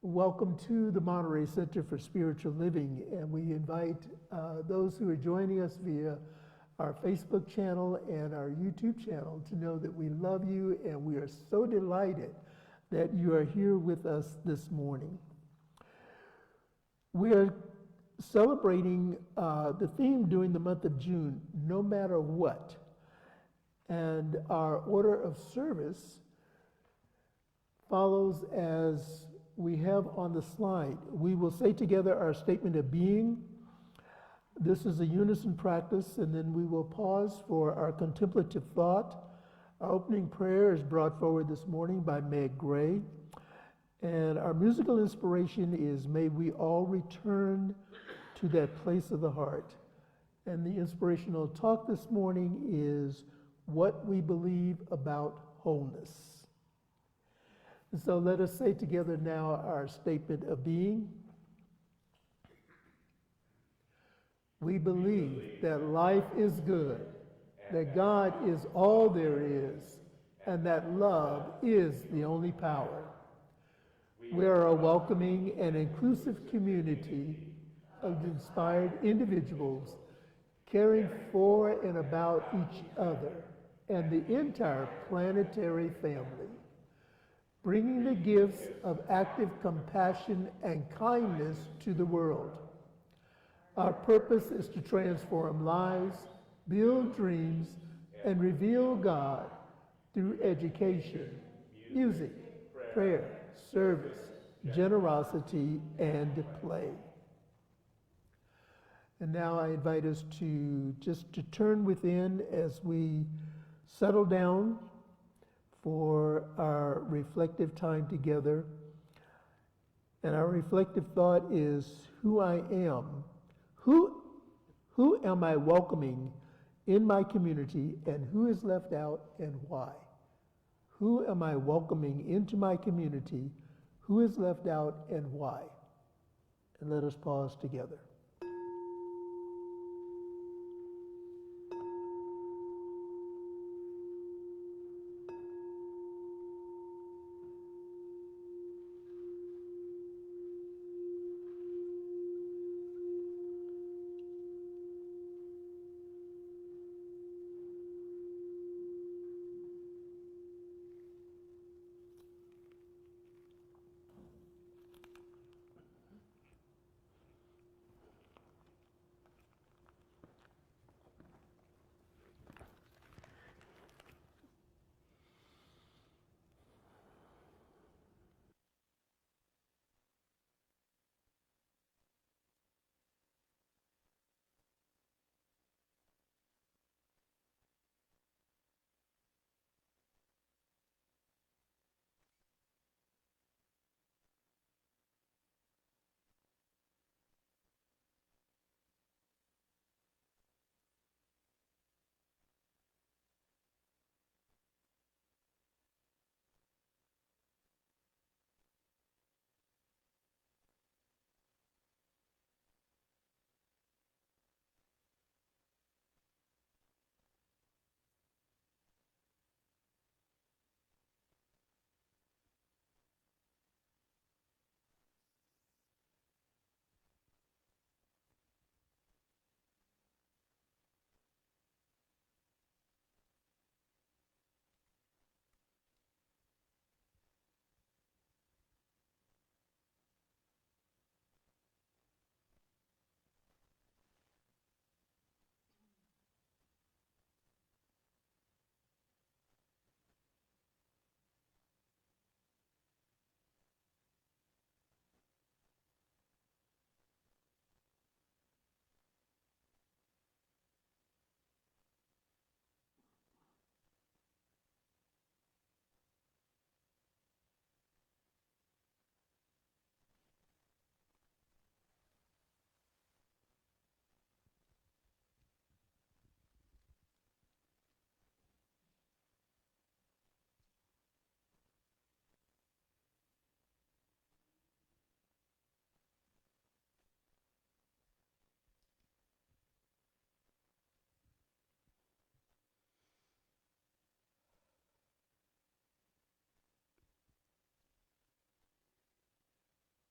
Welcome to the Monterey Center for Spiritual Living, and we invite those who are joining us via our Facebook channel and our YouTube channel to know that we love you and we are so delighted that you are here with us this morning. We are celebrating the theme during the month of June, no matter what. And our order of service follows as we have on the slide. We will say together our statement of being. This is a unison practice, and then we will pause for our contemplative thought. Our opening prayer is brought forward this morning by Meg Gray. And our musical inspiration is May We All Return to That Place of the Heart. And the inspirational talk this morning is What We Believe About Wholeness. And so let us say together now our statement of being. We believe that life is good, that God is all there is, and that love is the only power. We are a welcoming and inclusive community of inspired individuals caring for and about each other and the entire planetary family, bringing the gifts of active compassion and kindness to the world. Our purpose is to transform lives, build dreams, and reveal God through education, music, prayer, service, generosity, and play. And now I invite us to turn within as we settle down for our reflective time together. And our reflective thought is who I am. Who am I welcoming in my community, and who is left out and why? Who am I welcoming into my community? Who is left out and why? And let us pause together.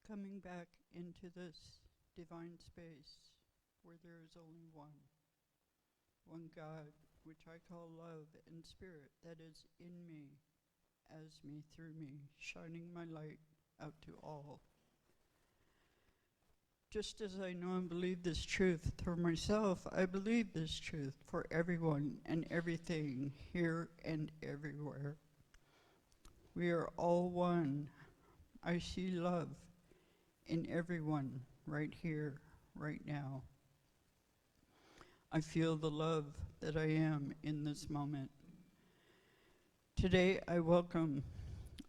coming back into this divine space where there is only one God, which I call love and spirit, that is in me, as me, through me, shining my light out to all. Just as I know and believe this truth for myself, I believe this truth for everyone and everything here and everywhere. We are all one. I see love in everyone right here, right now. I feel the love that I am in this moment. Today I welcome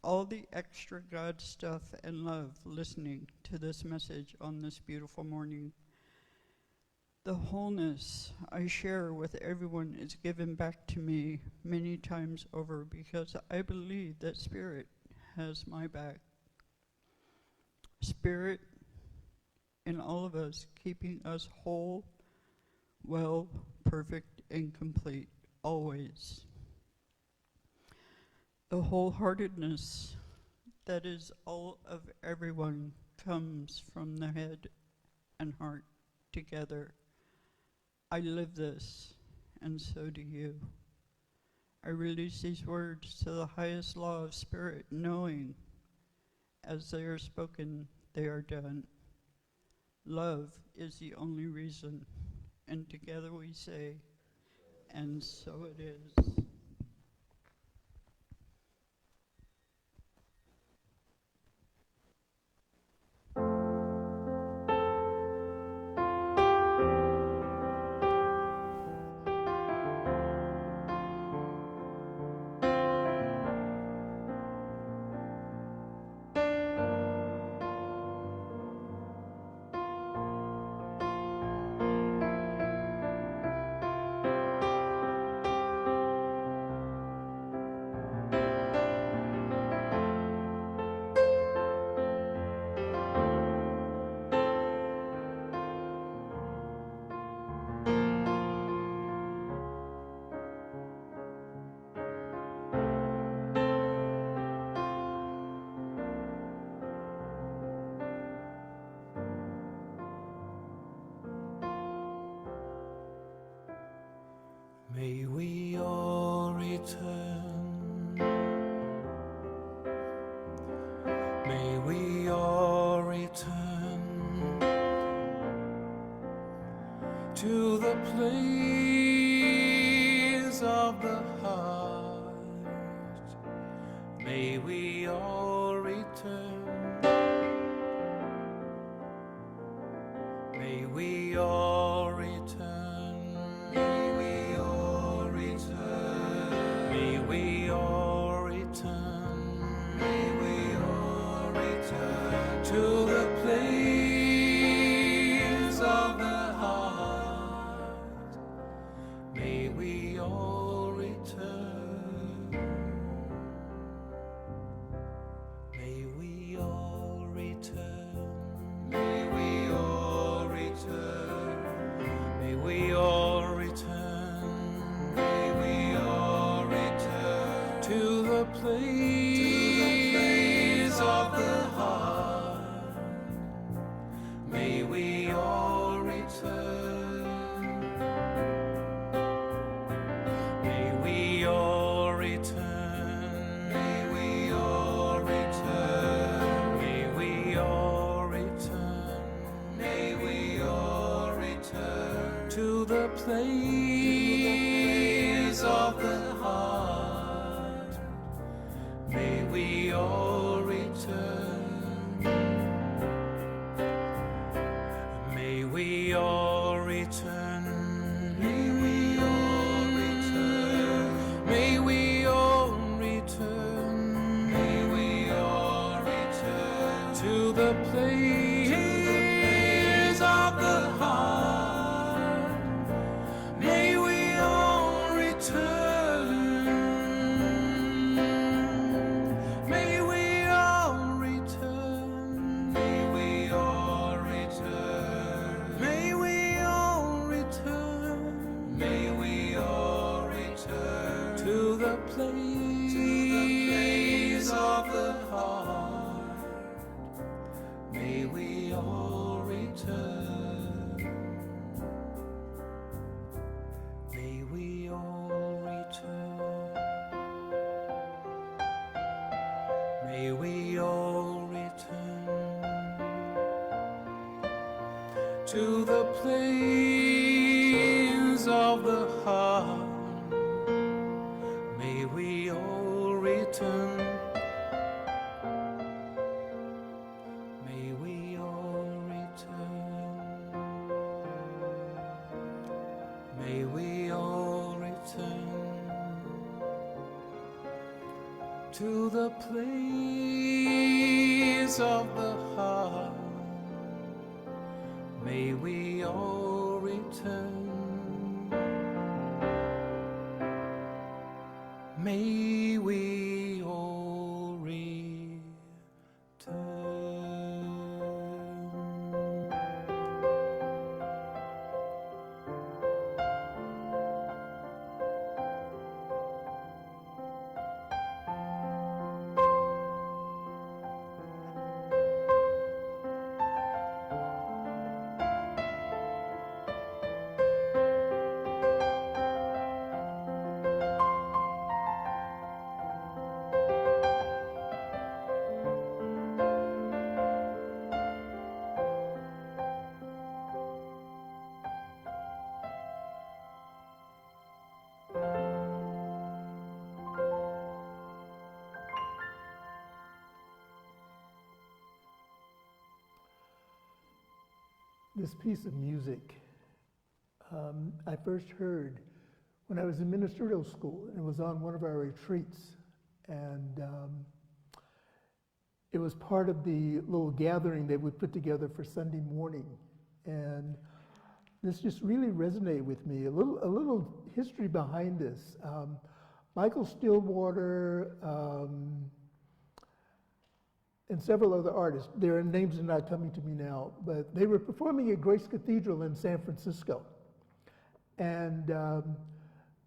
all the extra God stuff and love listening to this message on this beautiful morning. The wholeness I share with everyone is given back to me many times over because I believe that Spirit has my back. Spirit in all of us, keeping us whole, well, perfect, and complete, always. The wholeheartedness that is all of everyone comes from the head and heart together. I live this, and so do you. I release these words to the highest law of spirit, knowing as they are spoken, they are done. Love is the only reason, and together we say, and so it is. May we all return. May we all return to the place of the heart. May we all return. May we all return. May we all return. May we all return. May we all return to the place of the heart. May we all return. May we all return. May we all return. May we all return. May we all return to the place of the heart. May we all return. May we all return. May we all return. May we all return. May we all return to the place of the heart. May we all return. May we all return. May we all return. May we all return. May we all return to the place of the heart. May we all return. May we all return. May we all return. May we all return. May we all return to the place of the heart. May may we all return to the plains of the heart. May we all return. May we all return. May we all return to the place of the heart. May we all return. May we all return. This piece of music, I first heard when I was in ministerial school, and it was on one of our retreats. And it was part of the little gathering they would put together for Sunday morning. And this just really resonated with me. A little history behind this. Michael Stillwater, and several other artists. Their names are not coming to me now, but they were performing at Grace Cathedral in San Francisco. And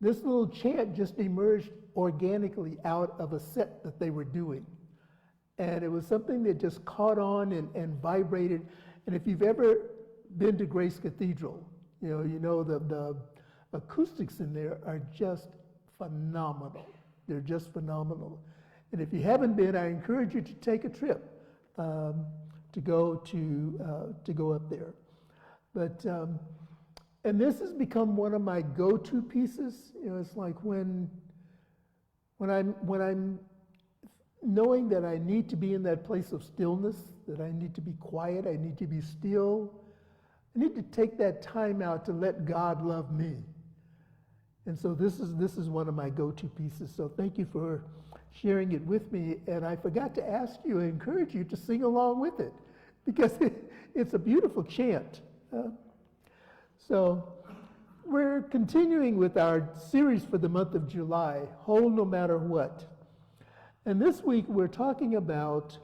this little chant just emerged organically out of a set that they were doing. And it was something that just caught on and vibrated. And if you've ever been to Grace Cathedral, you know the acoustics in there are just phenomenal. They're just phenomenal. And if you haven't been, I encourage you to take a trip to go up there. But and this has become one of my go-to pieces. It's like when I'm knowing that I need to be in that place of stillness, that I need to be quiet, I need to be still. I need to take that time out to let God love me. And so this is one of my go-to pieces. So thank you for sharing it with me. And I forgot to ask you and encourage you to sing along with it, because it's a beautiful chant. So we're continuing with our series for the month of July, Whole No Matter What. And this week we're talking about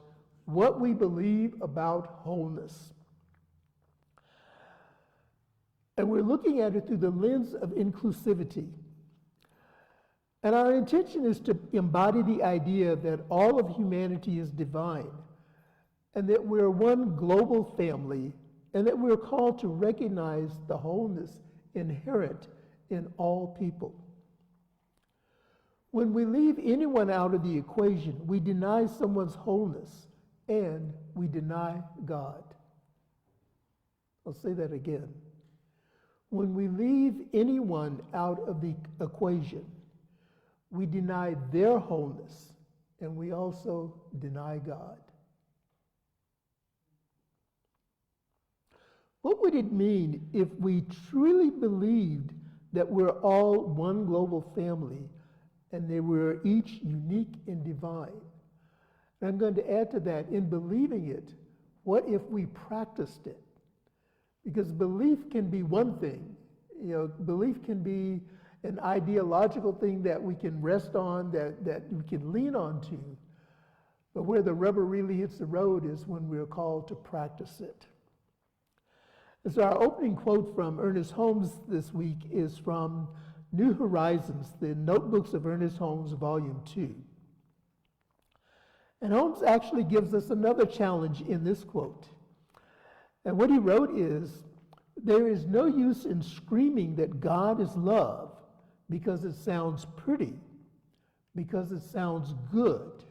what we believe about wholeness. And we're looking at it through the lens of inclusivity. And our intention is to embody the idea that all of humanity is divine, and that we're one global family, and that we're called to recognize the wholeness inherent in all people. When we leave anyone out of the equation, we deny someone's wholeness, and we deny God. I'll say that again. When we leave anyone out of the equation, we deny their wholeness, and we also deny God. What would it mean if we truly believed that we're all one global family and that we're each unique and divine? And I'm going to add to that, in believing it, what if we practiced it? Because belief can be one thing. Belief can be an ideological thing that we can rest on, that we can lean on to. But where the rubber really hits the road is when we're called to practice it. And so our opening quote from Ernest Holmes this week is from New Horizons, the Notebooks of Ernest Holmes, Volume 2. And Holmes actually gives us another challenge in this quote. And what he wrote is, there is no use in screaming that God is love because it sounds pretty, because it sounds good.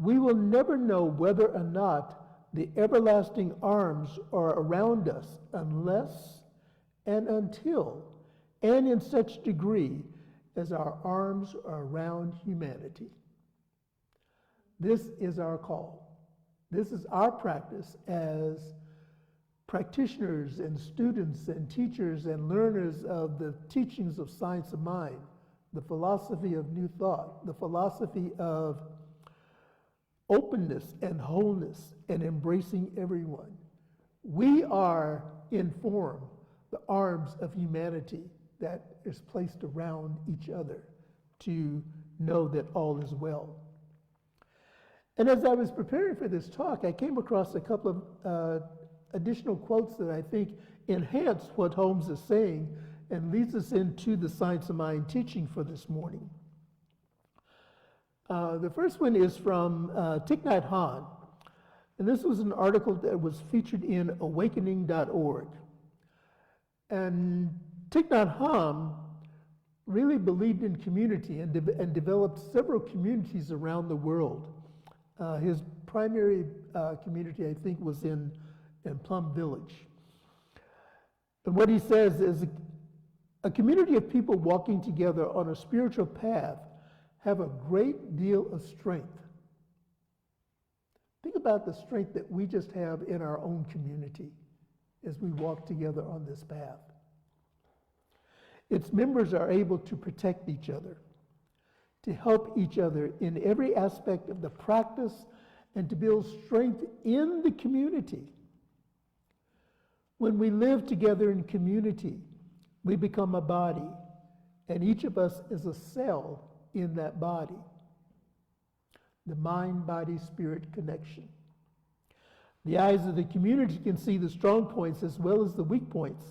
we will never know whether or not the everlasting arms are around us unless and until and in such degree as our arms are around humanity. This is our call. This is our practice as practitioners and students and teachers and learners of the teachings of science of mind, the philosophy of new thought, the philosophy of openness and wholeness and embracing everyone. We are in form the arms of humanity that is placed around each other to know that all is well. And as I was preparing for this talk, I came across a couple of additional quotes that I think enhance what Holmes is saying and leads us into the science of mind teaching for this morning. The first one is from Thich Nhat Hanh, and this was an article that was featured in awakening.org. And Thich Nhat Hanh really believed in community and developed several communities around the world. His primary community, I think, was in Plum Village. And what he says is a community of people walking together on a spiritual path have a great deal of strength. Think about the strength that we just have in our own community as we walk together on this path. Its members are able to protect each other, to help each other in every aspect of the practice, and to build strength in the community. When we live together in community, we become a body, and each of us is a cell in that body. The mind-body-spirit connection. The eyes of the community can see the strong points as well as the weak points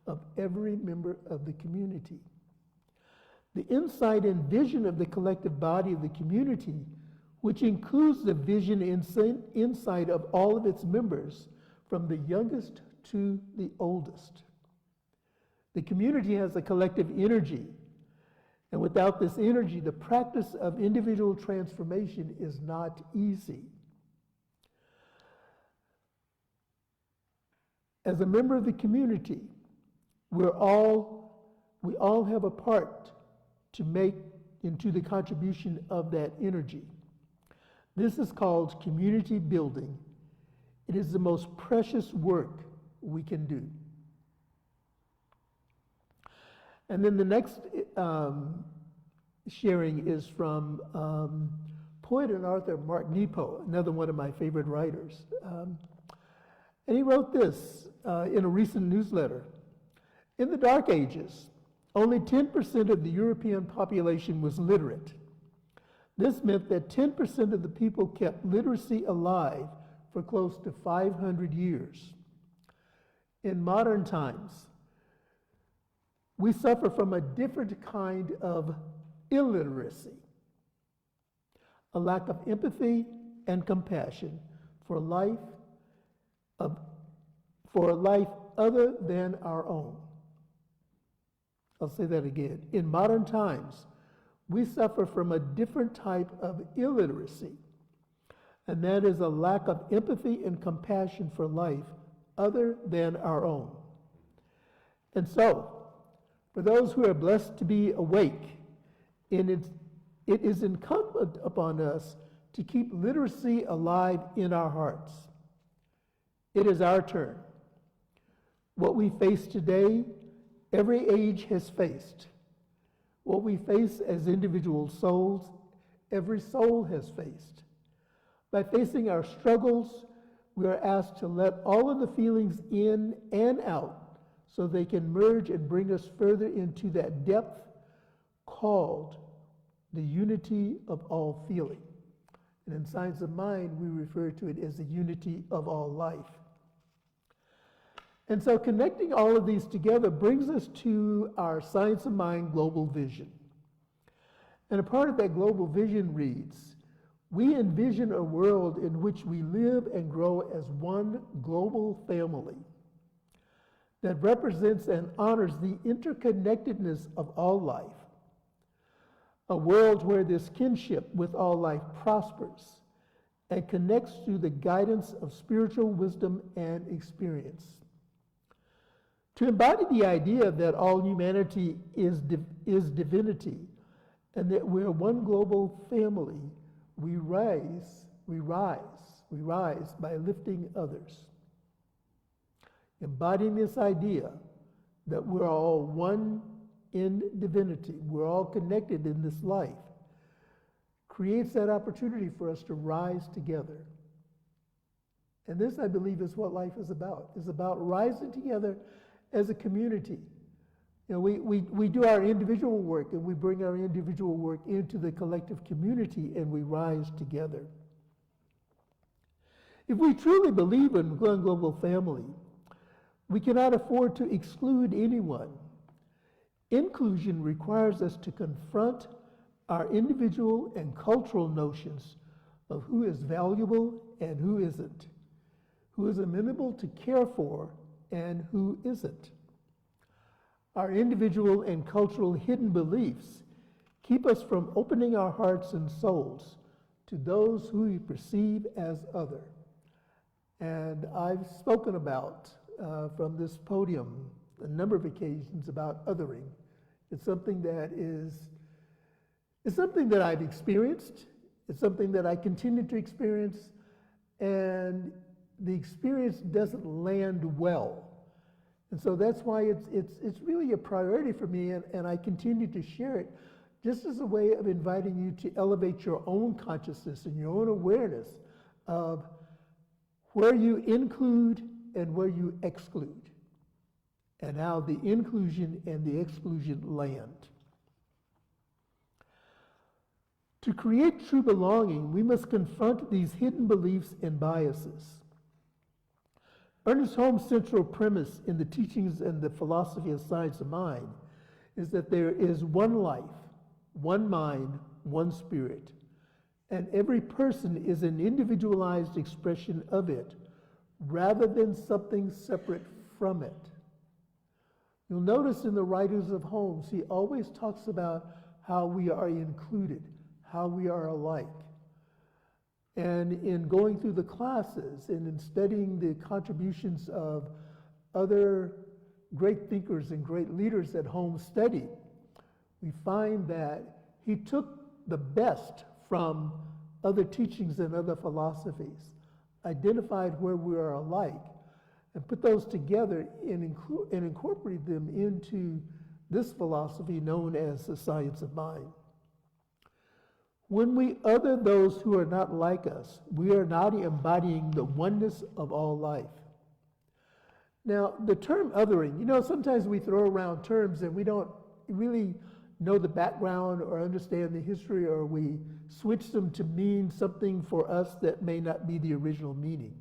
of every member of the community. The insight and vision of the collective body of the community, which includes the vision and insight of all of its members, from the youngest to the oldest. The community has a collective energy, and without this energy, the practice of individual transformation is not easy. As a member of the community, we all have a part to make into the contribution of that energy. This is called community building. It is the most precious work we can do. And then the next sharing is from poet and author Mark Nepo, another one of my favorite writers. And he wrote this in a recent newsletter. In the Dark Ages, only 10% of the European population was literate. This meant that 10% of the people kept literacy alive for close to 500 years. In modern times, we suffer from a different kind of illiteracy, a lack of empathy and compassion for a life other than our own. I'll say that again. In modern times, we suffer from a different type of illiteracy, and that is a lack of empathy and compassion for life other than our own. And so, for those who are blessed to be awake, it is incumbent upon us to keep literacy alive in our hearts. It is our turn. What we face today, every age has faced. What we face as individual souls, every soul has faced. By facing our struggles, we are asked to let all of the feelings in and out so they can merge and bring us further into that depth called the unity of all feeling. And in Science of Mind, we refer to it as the unity of all life. And so connecting all of these together brings us to our Science of Mind global vision. And a part of that global vision reads, we envision a world in which we live and grow as one global family that represents and honors the interconnectedness of all life. A world where this kinship with all life prospers and connects through the guidance of spiritual wisdom and experience. To embody the idea that all humanity is divinity and that we're one global family, we rise by lifting others. Embodying this idea that we're all one in divinity, we're all connected in this life, creates that opportunity for us to rise together. And this, I believe, is what life is about. It's about rising together as a community. You know, we do our individual work, and we bring our individual work into the collective community, and we rise together. If we truly believe in one global family, we cannot afford to exclude anyone. Inclusion requires us to confront our individual and cultural notions of who is valuable and who isn't, who is amenable to care for and who isn't. Our individual and cultural hidden beliefs keep us from opening our hearts and souls to those who we perceive as other. And I've spoken about from this podium a number of occasions about othering. It's something that I've experienced. It's something that I continue to experience, and the experience doesn't land well. And so that's why it's really a priority for me, and I continue to share it just as a way of inviting you to elevate your own consciousness and your own awareness of where you include and where you exclude, and how the inclusion and the exclusion land. To create true belonging, we must confront these hidden beliefs and biases. Ernest Holmes' central premise in the teachings and the philosophy of science of mind is that there is one life, one mind, one spirit, and every person is an individualized expression of it, rather than something separate from it. You'll notice in the writings of Holmes, he always talks about how we are included, how we are alike. And in going through the classes and in studying the contributions of other great thinkers and great leaders that Holmes studied, we find that he took the best from other teachings and other philosophies, identified where we are alike, and put those together and incorporated them into this philosophy known as the science of mind. When we other those who are not like us, we are not embodying the oneness of all life. Now, the term othering, sometimes we throw around terms and we don't really know the background or understand the history, or we switch them to mean something for us that may not be the original meaning.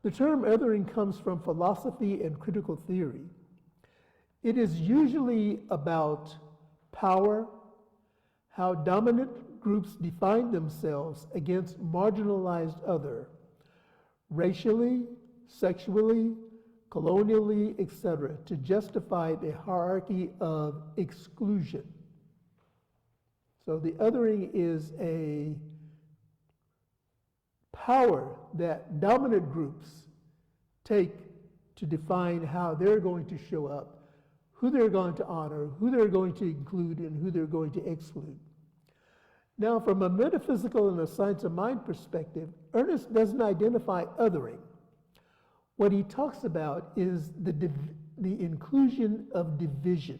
The term othering comes from philosophy and critical theory. It is usually about power, how dominant groups define themselves against marginalized other, racially, sexually, colonially, etc., to justify the hierarchy of exclusion. So the othering is a power that dominant groups take to define how they're going to show up, who they're going to honor, who they're going to include, and who they're going to exclude. Now, from a metaphysical and a science of mind perspective, Ernest doesn't identify othering. What he talks about is the inclusion of division.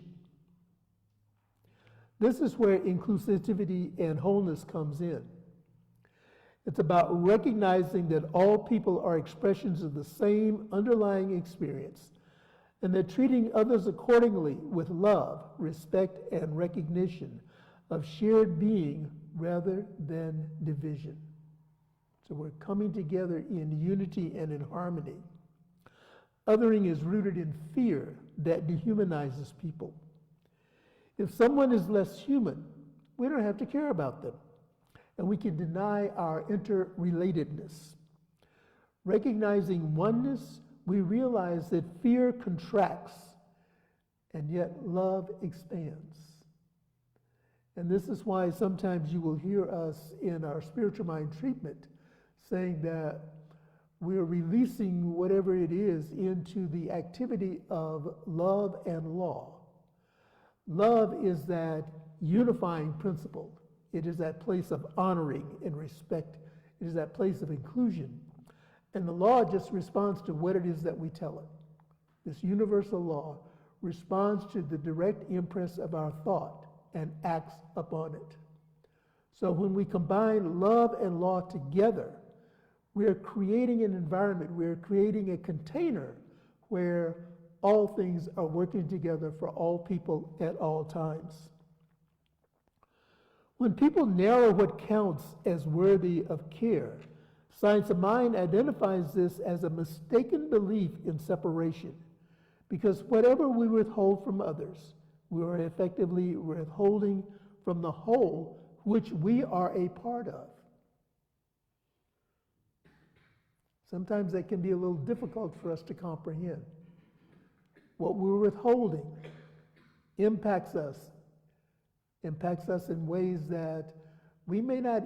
This is where inclusivity and wholeness comes in. It's about recognizing that all people are expressions of the same underlying experience, and that treating others accordingly with love, respect, and recognition of shared being rather than division. So we're coming together in unity and in harmony. Othering is rooted in fear that dehumanizes people. If someone is less human, we don't have to care about them, and we can deny our interrelatedness. Recognizing oneness, we realize that fear contracts, and yet love expands. And this is why sometimes you will hear us in our spiritual mind treatment saying that we're releasing whatever it is into the activity of love and law. Love is that unifying principle. It is that place of honoring and respect. It is that place of inclusion. And the law just responds to what it is that we tell it. This universal law responds to the direct impress of our thought and acts upon it. So when we combine love and law together, we are creating an environment, we are creating a container where all things are working together for all people at all times. When people narrow what counts as worthy of care, science of mind identifies this as a mistaken belief in separation, because whatever we withhold from others, we are effectively withholding from the whole which we are a part of. Sometimes that can be a little difficult for us to comprehend. What we're withholding impacts us in ways that we may not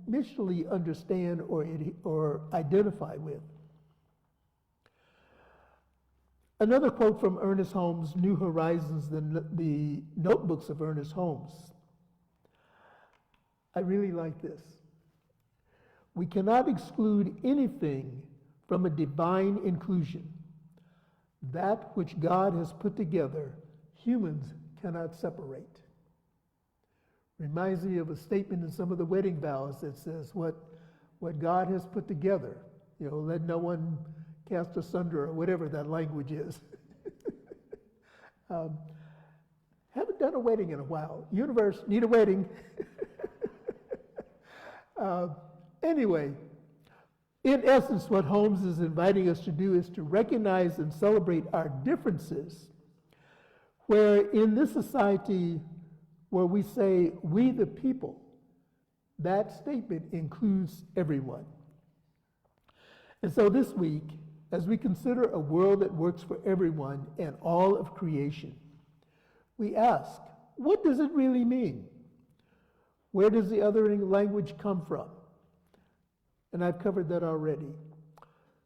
initially understand or identify with. Another quote from Ernest Holmes' New Horizons, the notebooks of Ernest Holmes. I really like this. We cannot exclude anything from a divine inclusion. That which God has put together, humans cannot separate. Reminds me of a statement in some of the wedding vows that says, what God has put together, let no one cast asunder, or whatever that language is. Haven't done a wedding in a while. Universe, need a wedding. Anyway, in essence, what Holmes is inviting us to do is to recognize and celebrate our differences, where in this society where we say, we the people, that statement includes everyone. And so this week, as we consider a world that works for everyone and all of creation, we ask, what does it really mean? Where does the othering language come from? And I've covered that already.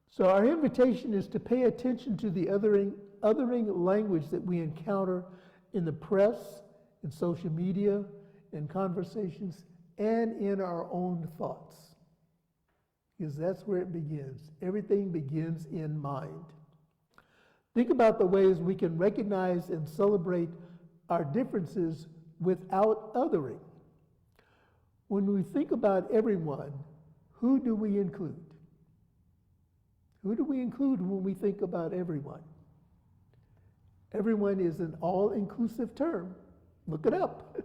So our invitation is to pay attention to the othering language that we encounter in the press, in social media, in conversations, and in our own thoughts. Because that's where it begins. Everything begins in mind. Think about the ways we can recognize and celebrate our differences without othering. When we think about everyone, who do we include? Who do we include when we think about everyone? Everyone is an all-inclusive term. Look it up.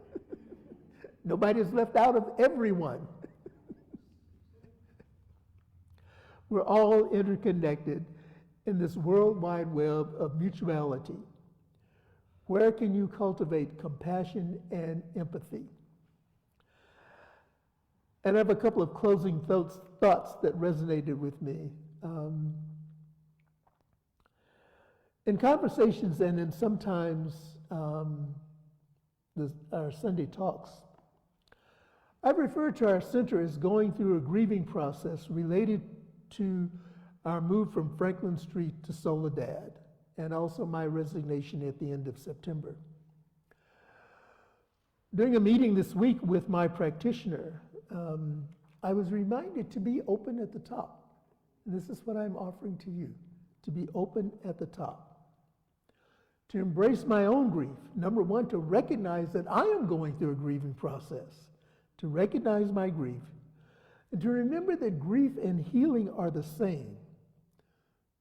Nobody is left out of everyone. We're all interconnected in this worldwide web of mutuality. Where can you cultivate compassion and empathy? And I have a couple of closing thoughts that resonated with me. In conversations and in sometimes our Sunday talks, I've referred to our center as going through a grieving process related to our move from Franklin Street to Soledad, and also my resignation at the end of September. During a meeting this week with my practitioner, I was reminded to be open at the top. And this is what I'm offering to you, to be open at the top. To embrace my own grief. Number one, to recognize that I am going through a grieving process. To recognize my grief. And to remember that grief and healing are the same.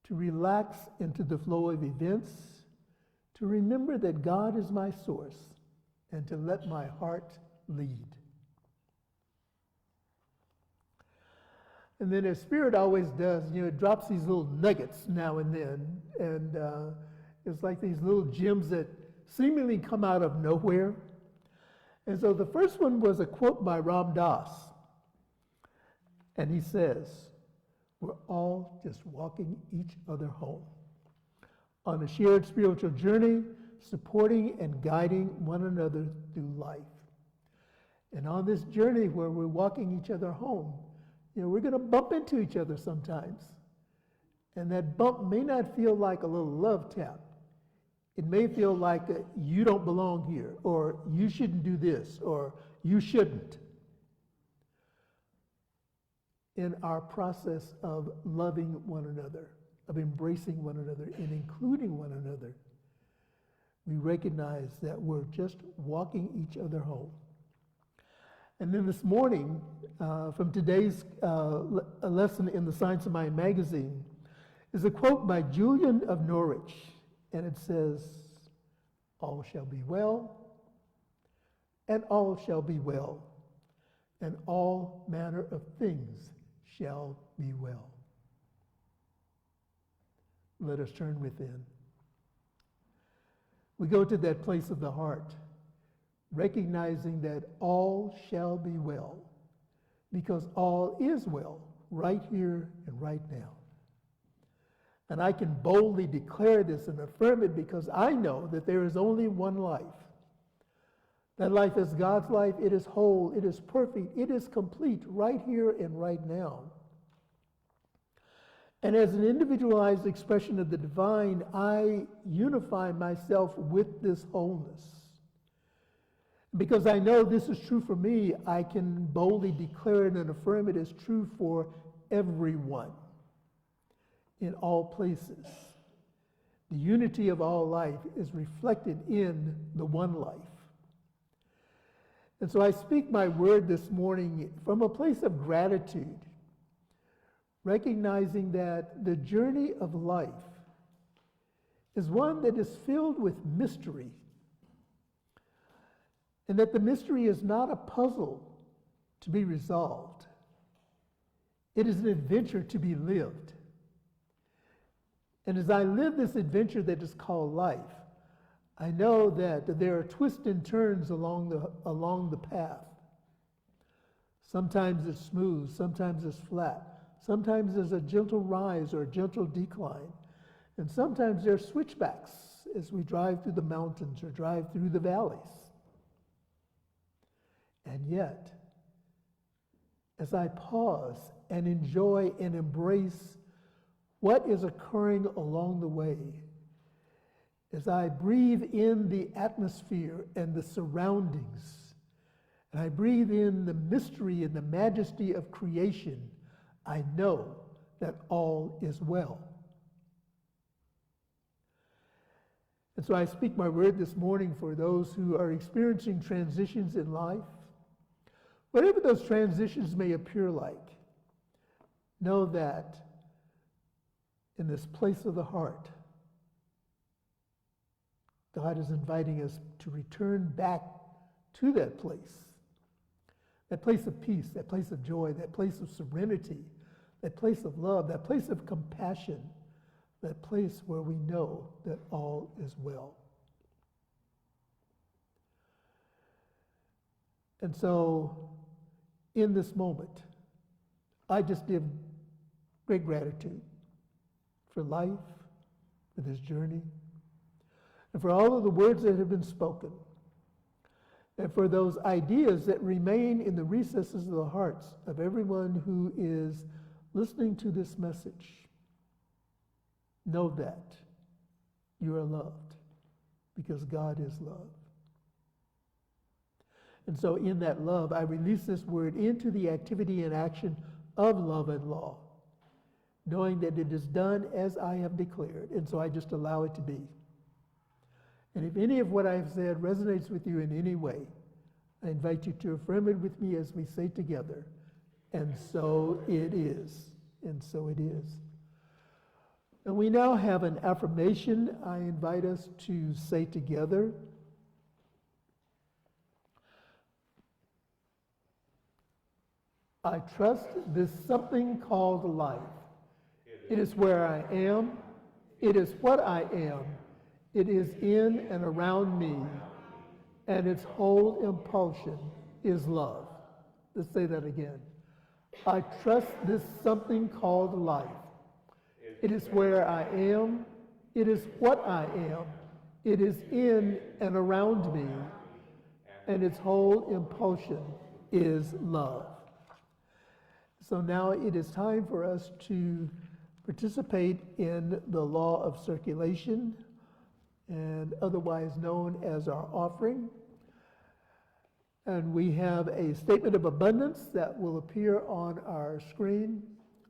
To relax into the flow of events. To remember that God is my source. And to let my heart lead. And then as Spirit always does, it drops these little nuggets now and then. And it's like these little gems that seemingly come out of nowhere. And so the first one was a quote by Ram Dass. And he says, we're all just walking each other home on a shared spiritual journey, supporting and guiding one another through life. And on this journey where we're walking each other home, we're going to bump into each other sometimes. And that bump may not feel like a little love tap. It may feel like you don't belong here, or you shouldn't do this, or you shouldn't. In our process of loving one another, of embracing one another, and including one another, we recognize that we're just walking each other home. And then this morning, from today's lesson in the Science of Mind magazine, is a quote by Julian of Norwich, and it says, "All shall be well, and all shall be well, and all manner of things shall be well." Let us turn within. We go to that place of the heart, recognizing that all shall be well, because all is well right here and right now. And I can boldly declare this and affirm it because I know that there is only one life. That life is God's life. It is whole. It is perfect. It is complete right here and right now. And as an individualized expression of the divine, I unify myself with this wholeness. Because I know this is true for me, I can boldly declare it and affirm it as true for everyone in all places. The unity of all life is reflected in the one life. And so I speak my word this morning from a place of gratitude, recognizing that the journey of life is one that is filled with mystery, and that the mystery is not a puzzle to be resolved. It is an adventure to be lived. And as I live this adventure that is called life, I know that there are twists and turns along the path. Sometimes it's smooth, sometimes it's flat. Sometimes there's a gentle rise or a gentle decline. And sometimes there are switchbacks as we drive through the mountains or drive through the valleys. And yet, as I pause and enjoy and embrace what is occurring along the way, as I breathe in the atmosphere and the surroundings, and I breathe in the mystery and the majesty of creation, I know that all is well. And so I speak my word this morning for those who are experiencing transitions in life. Whatever those transitions may appear like, know that in this place of the heart, God is inviting us to return back to that place of peace, that place of joy, that place of serenity, that place of love, that place of compassion, that place where we know that all is well. And so, in this moment, I just give great gratitude for life, for this journey, and for all of the words that have been spoken, and for those ideas that remain in the recesses of the hearts of everyone who is listening to this message. Know that you are loved because God is love. And so in that love, I release this word into the activity and action of love and law, knowing that it is done as I have declared, and so I just allow it to be. And if any of what I have said resonates with you in any way, I invite you to affirm it with me as we say together, and so it is, and so it is. And we now have an affirmation I invite us to say together. I trust this something called life. It is where I am. It is what I am. It is in and around me. And its whole impulsion is love. Let's say that again. I trust this something called life. It is where I am. It is what I am. It is in and around me. And its whole impulsion is love. So now it is time for us to participate in the law of circulation, and otherwise known as our offering. And we have a statement of abundance that will appear on our screen.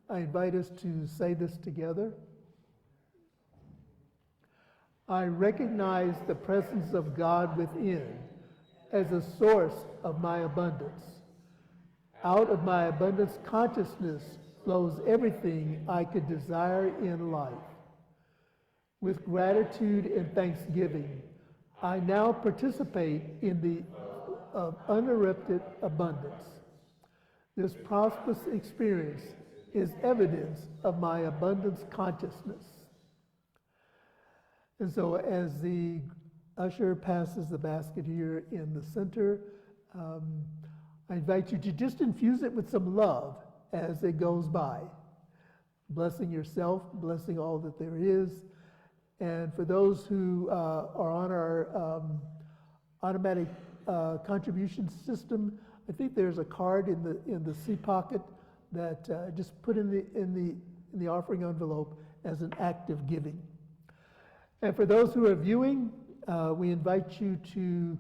I invite us to say this together. I recognize the presence of God within as a source of my abundance. Out of my abundance consciousness flows everything I could desire in life. With gratitude and thanksgiving, I now participate in the uninterrupted abundance. This prosperous experience is evidence of my abundance consciousness. And so as the usher passes the basket here in the center, I invite you to just infuse it with some love as it goes by. Blessing yourself, blessing all that there is. And for those who are on our automatic contribution system, I think there's a card in the C pocket that just put in the offering envelope as an act of giving. And for those who are viewing, we invite you to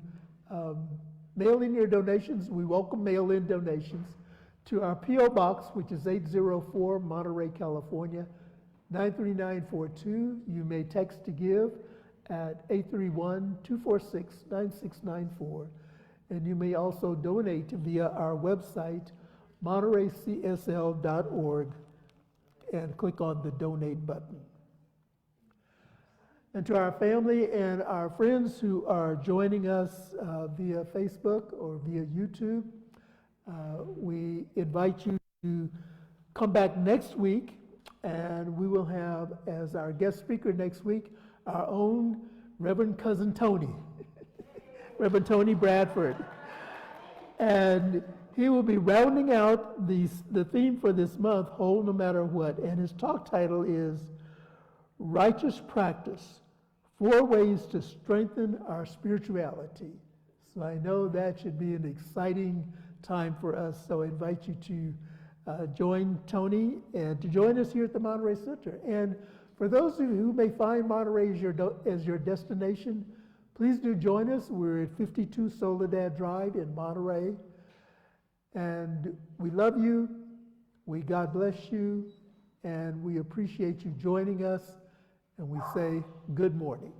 mail in your donations. We welcome mail-in donations to our P.O. Box, which is 804 Monterey, California, 93942. You may text to give at 831-246-9694. And you may also donate via our website, montereycsl.org, and click on the donate button. And to our family and our friends who are joining us via Facebook or via YouTube, we invite you to come back next week, and we will have as our guest speaker next week our own Reverend Cousin Tony, Reverend Tony Bradford. And he will be rounding out the theme for this month, Whole No Matter What, and his talk title is Righteous Practice, 4 Ways to Strengthen Our Spirituality. So I know that should be an exciting time for us, so I invite you to join Tony and to join us here at the Monterey Center. And for those of you who may find Monterey as your destination, please do join us. We're at 52 Soledad Drive in Monterey. And we love you, God bless you, and we appreciate you joining us, and we say good morning.